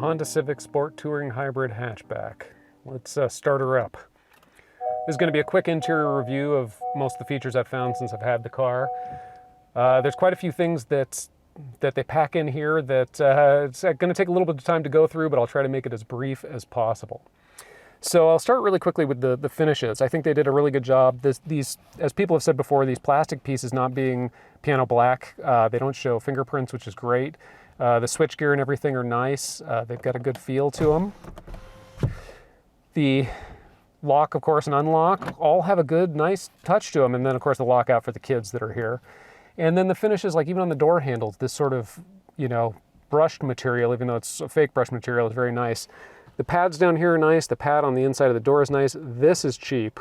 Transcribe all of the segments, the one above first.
Honda Civic Sport Touring Hybrid Hatchback. Let's start her up. This is going to be a quick interior review of most of the features I've found since I've had the car. There's quite a few things that they pack in here that it's going to take a little bit of time to go through, but I'll try to make it as brief as possible. So I'll start really quickly with the finishes. I think they did a really good job. These, as people have said before, these plastic pieces not being piano black, they don't show fingerprints, which is great. The switchgear and everything are nice. They've got a good feel to them. The lock, of course, and unlock all have a good, nice touch to them. And then, of course, the lockout for the kids that are here. And then the finishes, like even on the door handles, this sort of, brushed material, even though it's a fake brush material, is very nice. The pads down here are nice. The pad on the inside of the door is nice. This is cheap.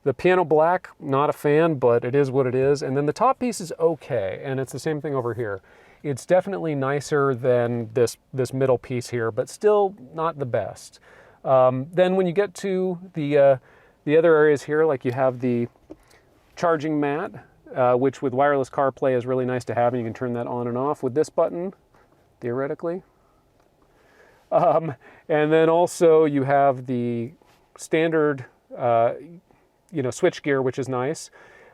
The piano black, not a fan, but it is what it is. And then the top piece is okay, and it's the same thing over here. It's definitely nicer than this middle piece here, but still not the best. Then when you get to the other areas here, like you have the charging mat, which with wireless CarPlay is really nice to have, and you can turn that on and off with this button, theoretically. And then also you have the standard, switch gear, which is nice.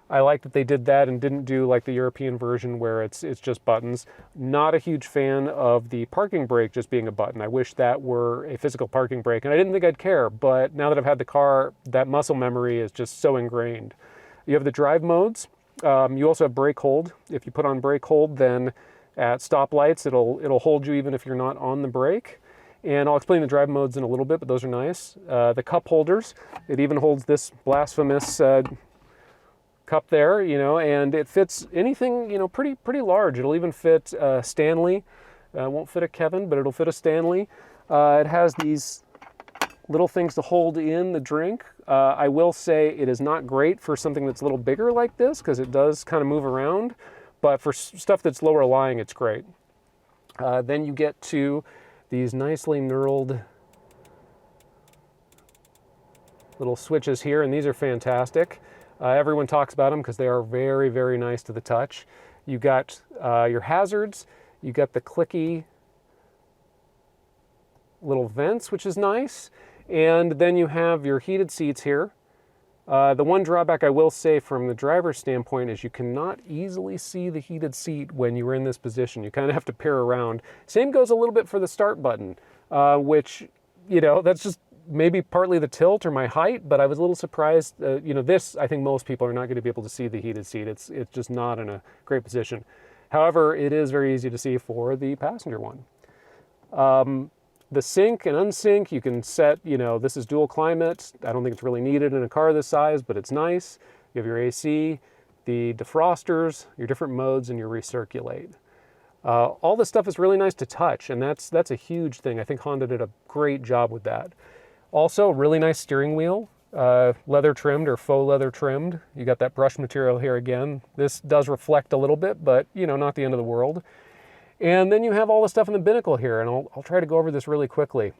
I like that they did that and didn't do like the European version where it's just buttons. Not a huge fan of the parking brake just being a button. I wish that were a physical parking brake, and I didn't think I'd care, but now that I've had the car, that muscle memory is just so ingrained. You have the drive modes. You also have brake hold. If you put on brake hold, then at stoplights, it'll hold you even if you're not on the brake. And I'll explain the drive modes in a little bit, but those are nice. The cup holders, it even holds this blasphemous cup there, and it fits anything, pretty large. It'll even fit Stanley. Won't fit a Kevin, but it'll fit a Stanley. It has these little things to hold in the drink. I will say it is not great for something that's a little bigger like this, because it does kind of move around, but for stuff that's lower lying, it's great. Then you get to these nicely knurled little switches here, and these are fantastic. Everyone talks about them because they are very, very nice to the touch. You got your hazards, you got the clicky little vents, which is nice, and then you have your heated seats here. The one drawback I will say from the driver's standpoint is you cannot easily see the heated seat when you are in this position. You kind of have to peer around. Same goes a little bit for the start button, which, that's just maybe partly the tilt or my height, but I was a little surprised. This, I think most people are not going to be able to see the heated seat. It's just not in a great position. However, it is very easy to see for the passenger one. The sync and unsync, you can set, this is dual climate. I don't think it's really needed in a car this size, but it's nice. You have your AC, the defrosters, your different modes, and your recirculate. All this stuff is really nice to touch, and that's a huge thing. I think Honda did a great job with that. Also, really nice steering wheel, leather trimmed or faux leather trimmed. You got that brush material here again. This does reflect a little bit, but not the end of the world. And then you have all the stuff in the Binnacle here, and I'll try to go over this really quickly.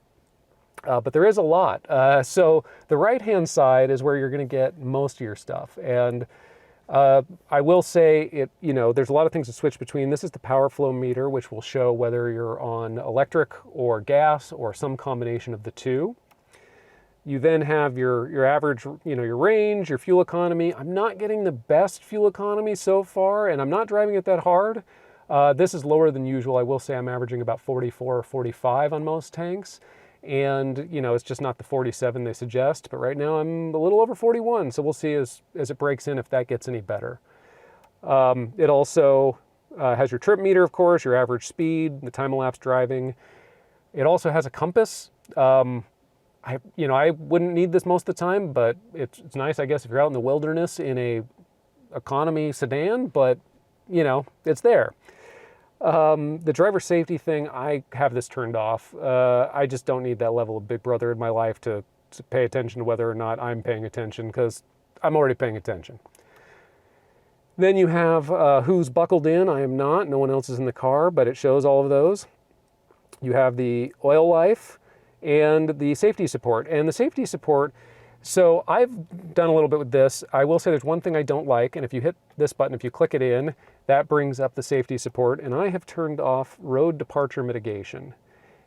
But there is a lot. So the right-hand side is where you're going to get most of your stuff. And I will say, there's a lot of things to switch between. This is the power flow meter, which will show whether you're on electric or gas or some combination of the two. You then have your average, your range, your fuel economy. I'm not getting the best fuel economy so far, and I'm not driving it that hard. This is lower than usual. I will say I'm averaging about 44 or 45 on most tanks. And, it's just not the 47 they suggest. But right now I'm a little over 41. So we'll see as it breaks in if that gets any better. It also has your trip meter, of course, your average speed, the time-elapsed driving. It also has a compass. I wouldn't need this most of the time, but it's nice, I guess, if you're out in the wilderness in a economy sedan, but, it's there. The driver safety thing, I have this turned off. I just don't need that level of big brother in my life to pay attention to whether or not I'm paying attention, because I'm already paying attention. Then you have who's buckled in. I am not. No one else is in the car, but it shows all of those. You have the oil life and the safety support. And the safety support, so I've done a little bit with this. I will say there's one thing I don't like, and if you hit this button, if you click it in, that brings up the safety support, and I have turned off road departure mitigation.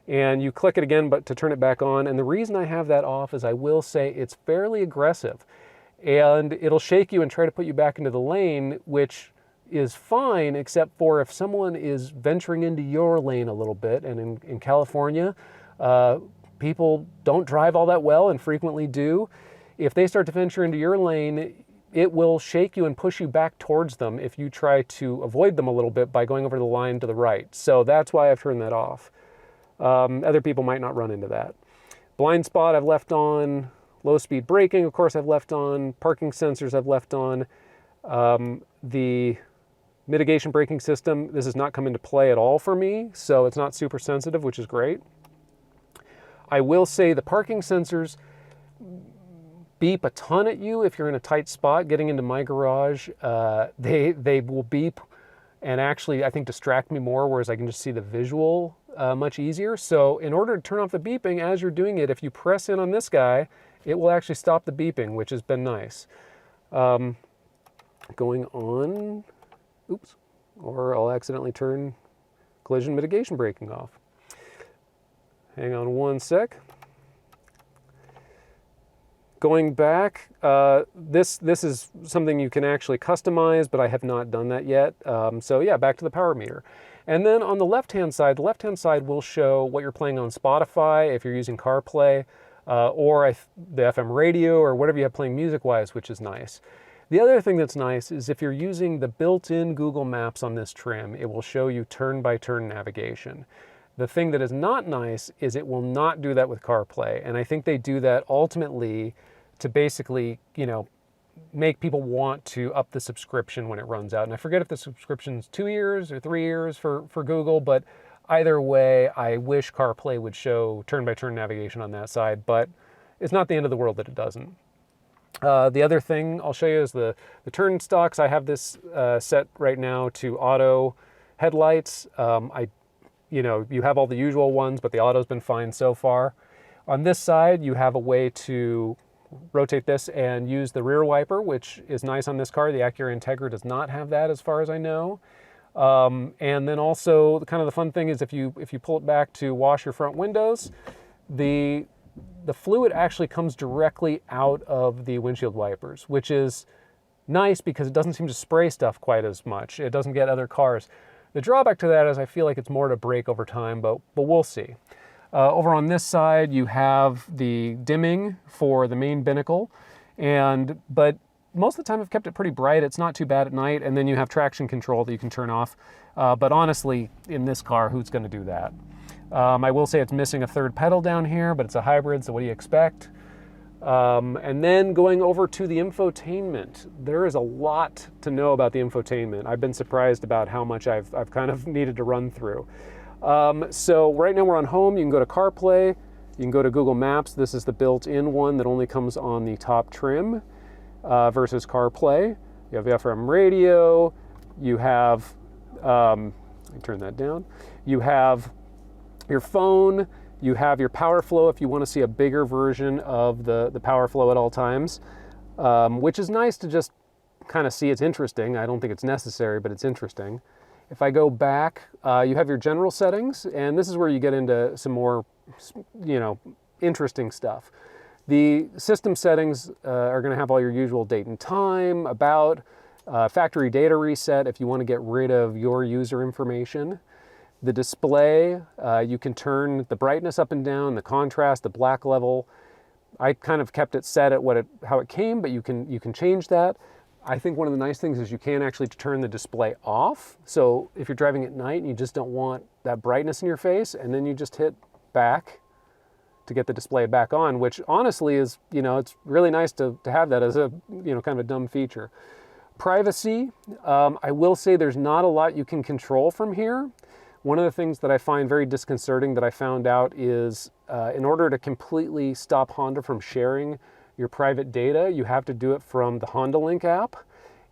and you click it again but to turn it back on. And the reason I have that off is I will say it's fairly aggressive, and it'll shake you and try to put you back into the lane, which is fine, except for if someone is venturing into your lane a little bit. And in California, people don't drive all that well and frequently do. If they start to venture into your lane, it will shake you and push you back towards them if you try to avoid them a little bit by going over the line to the right. So that's why I've turned that off. Other people might not run into that. Blind spot I've left on. Low speed braking, of course, I've left on. Parking sensors I've left on. The mitigation braking system, this has not come into play at all for me, so it's not super sensitive, which is great. I will say the parking sensors beep a ton at you if you're in a tight spot. Getting into my garage, they will beep and actually, I think, distract me more, whereas I can just see the visual much easier. So in order to turn off the beeping as you're doing it, if you press in on this guy, it will actually stop the beeping, which has been nice. Going on, oops, or I'll accidentally turn collision mitigation braking off. Hang on one sec. Going back, this is something you can actually customize, but I have not done that yet. So yeah, back to the power meter. And then on the left-hand side will show what you're playing on Spotify, if you're using CarPlay, or the FM radio, or whatever you have playing music-wise, which is nice. The other thing that's nice is if you're using the built-in Google Maps on this trim, it will show you turn-by-turn navigation. The thing that is not nice is it will not do that with CarPlay, and I think they do that ultimately to basically, make people want to up the subscription when it runs out. And I forget if the subscription's 2 years or 3 years for Google, but either way, I wish CarPlay would show turn-by-turn navigation on that side, but it's not the end of the world that it doesn't. The other thing I'll show you is the turn stalks. I have this set right now to auto headlights. You have all the usual ones, but the auto's been fine so far. On this side, you have a way to rotate this and use the rear wiper, which is nice on this car. The Acura Integra does not have that as far as I know. And then also, kind of the fun thing is if you pull it back to wash your front windows, the fluid actually comes directly out of the windshield wipers, which is nice because it doesn't seem to spray stuff quite as much. It doesn't get other cars. The drawback to that is I feel like it's more to break over time, but we'll see. Over on this side, you have the dimming for the main Binnacle, but most of the time I've kept it pretty bright. It's not too bad at night, and then you have traction control that you can turn off. But honestly, in this car, who's going to do that? I will say it's missing a third pedal down here, but it's a hybrid, so what do you expect? And then going over to the infotainment, there is a lot to know about the infotainment. I've been surprised about how much I've kind of needed to run through. So right now we're on home. You can go to CarPlay, you can go to Google Maps. This is the built-in one that only comes on the top trim versus CarPlay. You have the FM radio, you have, let me turn that down, you have your phone, you have your power flow if you want to see a bigger version of the power flow at all times, which is nice to just kind of see. It's interesting. I don't think it's necessary, but it's interesting. If I go back, you have your general settings, and this is where you get into some more, interesting stuff. The system settings are going to have all your usual date and time, about, factory data reset if you want to get rid of your user information. The display, you can turn the brightness up and down, the contrast, the black level. I kind of kept it set at how it came, but you can change that. I think one of the nice things is you can actually turn the display off. So if you're driving at night and you just don't want that brightness in your face, and then you just hit back to get the display back on, which honestly is, it's really nice to have that as a, kind of a dumb feature. Privacy, I will say there's not a lot you can control from here. One of the things that I find very disconcerting that I found out is in order to completely stop Honda from sharing your private data, you have to do it from the Honda Link app.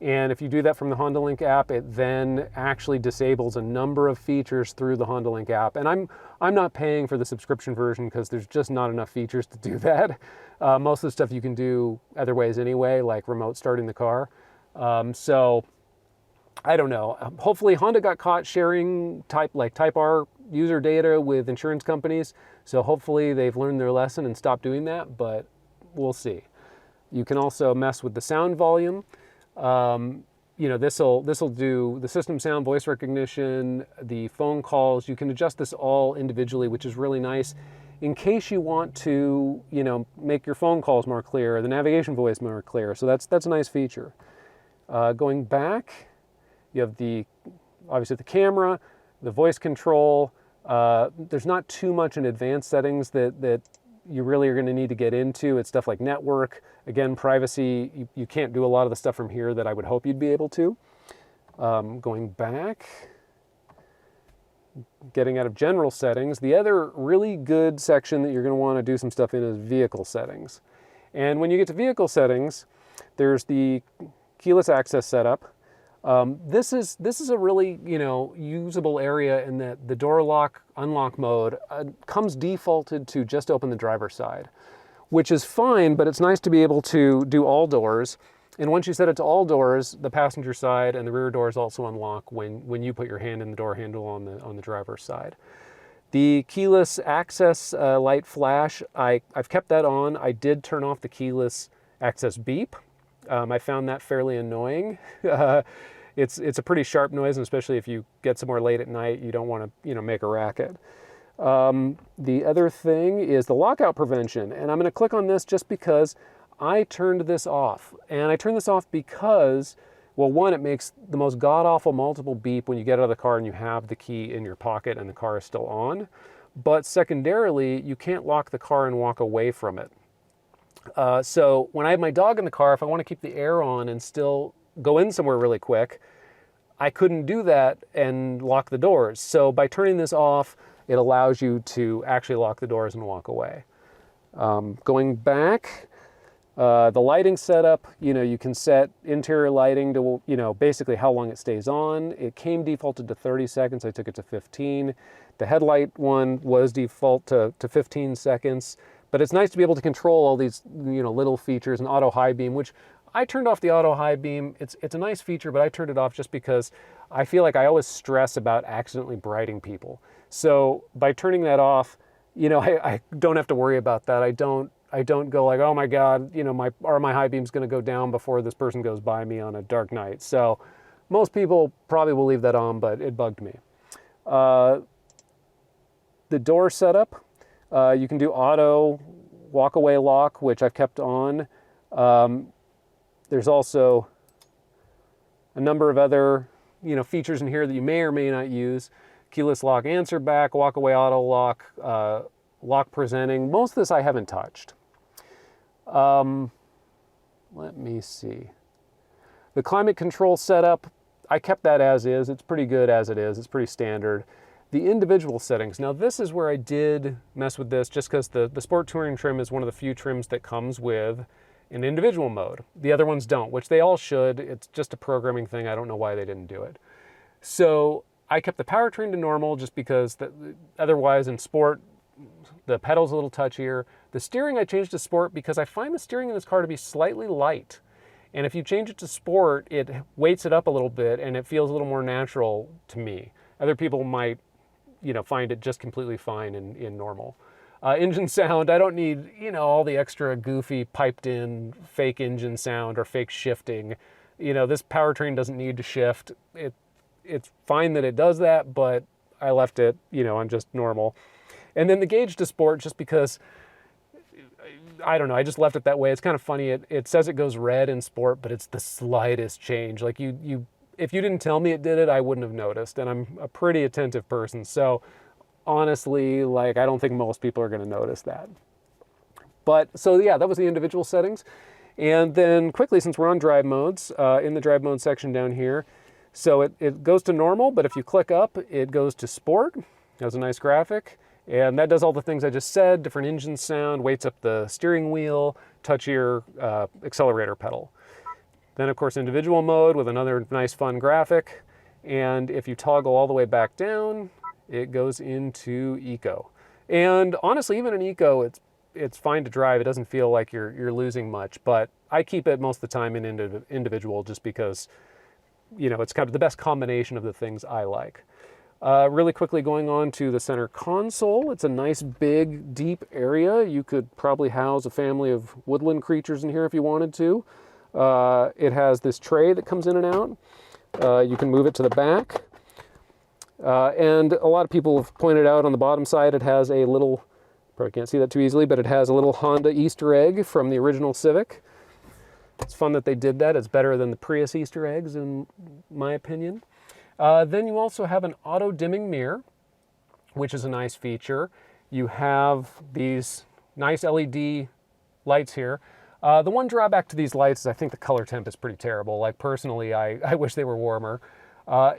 And if you do that from the Honda Link app, it then actually disables a number of features through the Honda Link app. And I'm not paying for the subscription version because there's just not enough features to do that. Most of the stuff you can do other ways anyway, like remote starting the car. So I don't know. Hopefully Honda got caught sharing Type R user data with insurance companies, so hopefully they've learned their lesson and stopped doing that, but we'll see. You can also mess with the sound volume. You know, this'll do the system sound, voice recognition, the phone calls. You can adjust this all individually, which is really nice in case you want to, you know, make your phone calls more clear, the navigation voice more clear. So that's a nice feature. Going back, you have obviously the camera, the voice control. There's not too much in advanced settings that you really are going to need to get into. It's stuff like network. Again, privacy, you can't do a lot of the stuff from here that I would hope you'd be able to. Going back, getting out of general settings, the other really good section that you're going to want to do some stuff in is vehicle settings. And when you get to vehicle settings, there's the keyless access setup. This is a really, you know, usable area in that the door lock unlock mode comes defaulted to just open the driver's side, which is fine, but it's nice to be able to do all doors. And once you set it to all doors, the passenger side and the rear doors also unlock when you put your hand in the door handle on the driver's side. The keyless access light flash, I've kept that on. I did turn off the keyless access beep. I found that fairly annoying. It's a pretty sharp noise, and especially if you get somewhere late at night, you don't want to, you know, make a racket. The other thing is the lockout prevention, and I'm going to click on this just because I turned this off. And I turned this off because, well, one, it makes the most god-awful multiple beep when you get out of the car and you have the key in your pocket and the car is still on. But secondarily, you can't lock the car and walk away from it. So when I have my dog in the car, if I want to keep the air on and still go in somewhere really quick, I couldn't do that and lock the doors. So by turning this off, it allows you to actually lock the doors and walk away. Going back, the lighting setup, you know, you can set interior lighting to, you know, basically how long it stays on. It came defaulted to 30 seconds. I took it to 15. The headlight one was default to 15 seconds. But it's nice to be able to control all these, you know, little features and auto high beam, which I turned off the auto high beam. It's a nice feature, but I turned it off just because I feel like I always stress about accidentally brighting people. So by turning that off, you know, I don't have to worry about that. I don't go like, oh my God, you know, my high beam's going to go down before this person goes by me on a dark night. So most people probably will leave that on, but it bugged me. The door setup. You can do auto walk-away lock, which I've kept on. There's also a number of other, you know, features in here that you may or may not use. Keyless lock answer back, walk-away auto lock, lock presenting. Most of this I haven't touched. Let me see. The climate control setup, I kept that as is. It's pretty good as it is. It's pretty standard. The individual settings. Now this is where I did mess with this just because the Sport Touring trim is one of the few trims that comes with an individual mode. The other ones don't, which they all should. It's just a programming thing. I don't know why they didn't do it. So I kept the powertrain to normal just because otherwise in Sport, the pedal's a little touchier. The steering I changed to Sport because I find the steering in this car to be slightly light. And if you change it to Sport, it weights it up a little bit and it feels a little more natural to me. Other people might, you know, find it just completely fine in normal. Engine sound, I don't need, you know, all the extra goofy piped in fake engine sound or fake shifting. You know, this powertrain doesn't need to shift. It's fine that it does that, but I left it, you know, on just normal. And then the gauge to Sport, just because, I don't know, I just left it that way. It's kind of funny. It says it goes red in Sport, but it's the slightest change. Like if you didn't tell me it did it, I wouldn't have noticed. And I'm a pretty attentive person. So honestly, like, I don't think most people are going to notice that. But so yeah, that was the individual settings. And then quickly, since we're on drive modes, in the drive mode section down here, so it goes to normal, but if you click up, it goes to Sport. It has a nice graphic. And that does all the things I just said, different engine sound, weights up the steering wheel, touchier accelerator pedal. Then of course individual mode with another nice fun graphic. And if you toggle all the way back down, it goes into Eco. And honestly, even in Eco, it's fine to drive. It doesn't feel like you're losing much, but I keep it most of the time in individual just because, you know, it's kind of the best combination of the things I like. Really quickly going on to the center console. It's a nice big deep area. You could probably house a family of woodland creatures in here if you wanted to. It has this tray that comes in and out. You can move it to the back. And a lot of people have pointed out on the bottom side it has a little, probably can't see that too easily, but it has a little Honda Easter egg from the original Civic. It's fun that they did that. It's better than the Prius Easter eggs in my opinion. Then you also have an auto dimming mirror, which is a nice feature. You have these nice LED lights here. The one drawback to these lights is I think the color temp is pretty terrible. Like personally, I wish they were warmer.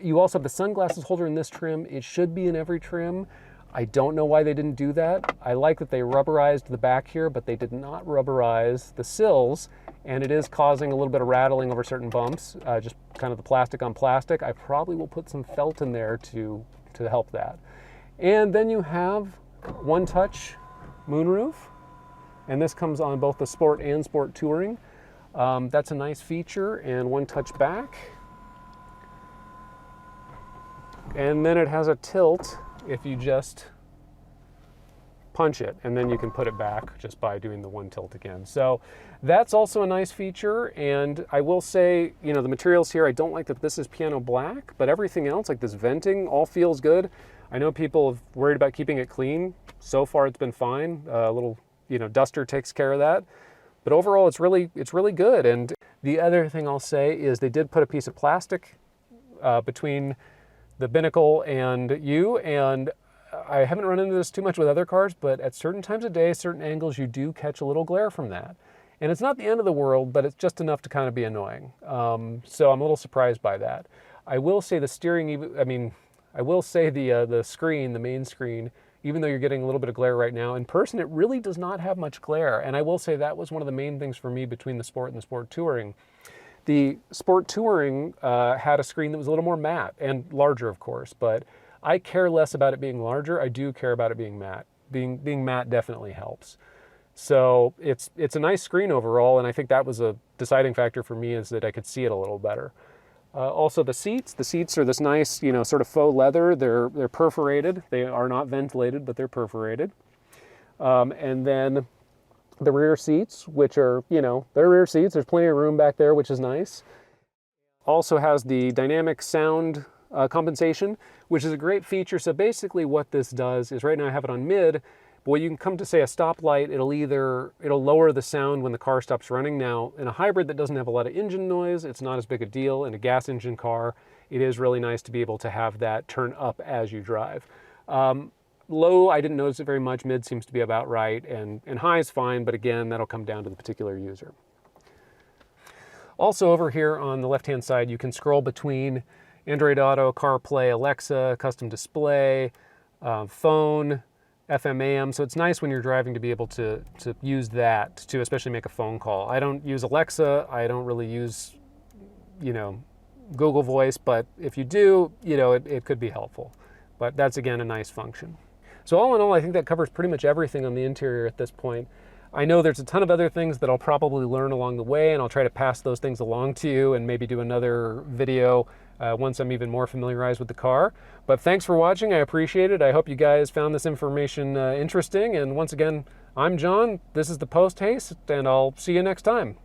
You also have the sunglasses holder in this trim. It should be in every trim. I don't know why they didn't do that. I like that they rubberized the back here, but they did not rubberize the sills, and it is causing a little bit of rattling over certain bumps, just kind of the plastic on plastic. I probably will put some felt in there to help that. And then you have one-touch moonroof, and this comes on both the Sport and Sport Touring. That's a nice feature, and one-touch back. And then it has a tilt if you just punch it, and then you can put it back just by doing the one tilt again. So that's also a nice feature, and I will say, you know, the materials here, I don't like that this is piano black, but everything else, like this venting, all feels good. I know people have worried about keeping it clean. So far it's been fine. A little, you know, duster takes care of that. But overall it's really good. And the other thing I'll say is they did put a piece of plastic between the Binnacle and you, and I haven't run into this too much with other cars, but at certain times of day, certain angles, you do catch a little glare from that. And it's not the end of the world, but it's just enough to kind of be annoying. So I'm a little surprised by that. I will say the steering, I will say the screen, the main screen, even though you're getting a little bit of glare right now, in person it really does not have much glare. And I will say that was one of the main things for me between the Sport and the Sport Touring. The Sport Touring had a screen that was a little more matte and larger, of course, but I care less about it being larger. I do care about it being matte. Being matte definitely helps. So it's a nice screen overall, and I think that was a deciding factor for me, is that I could see it a little better. Also the seats are this nice, you know, sort of faux leather. They're perforated. They are not ventilated, but they're perforated. And then the rear seats, which are, you know, they're rear seats. There's plenty of room back there, which is nice. Also has the dynamic sound compensation, which is a great feature. So basically what this does is, right now I have it on mid, but when you can come to say a stoplight, it'll lower the sound when the car stops running. Now in a hybrid that doesn't have a lot of engine noise, it's not as big a deal. In a gas engine car, it is really nice to be able to have that turn up as you drive. Low, I didn't notice it very much. Mid seems to be about right, and high is fine, but again, that'll come down to the particular user. Also over here on the left-hand side, you can scroll between Android Auto, CarPlay, Alexa, custom display, phone, FM, AM. So it's nice when you're driving to be able to use that to especially make a phone call. I don't use Alexa. I don't really use, you know, Google Voice, but if you do, you know, it could be helpful. But that's, again, a nice function. So all in all, I think that covers pretty much everything on the interior at this point. I know there's a ton of other things that I'll probably learn along the way, and I'll try to pass those things along to you and maybe do another video once I'm even more familiarized with the car. But thanks for watching. I appreciate it. I hope you guys found this information interesting. And once again, I'm John. This is the Post Haste, and I'll see you next time.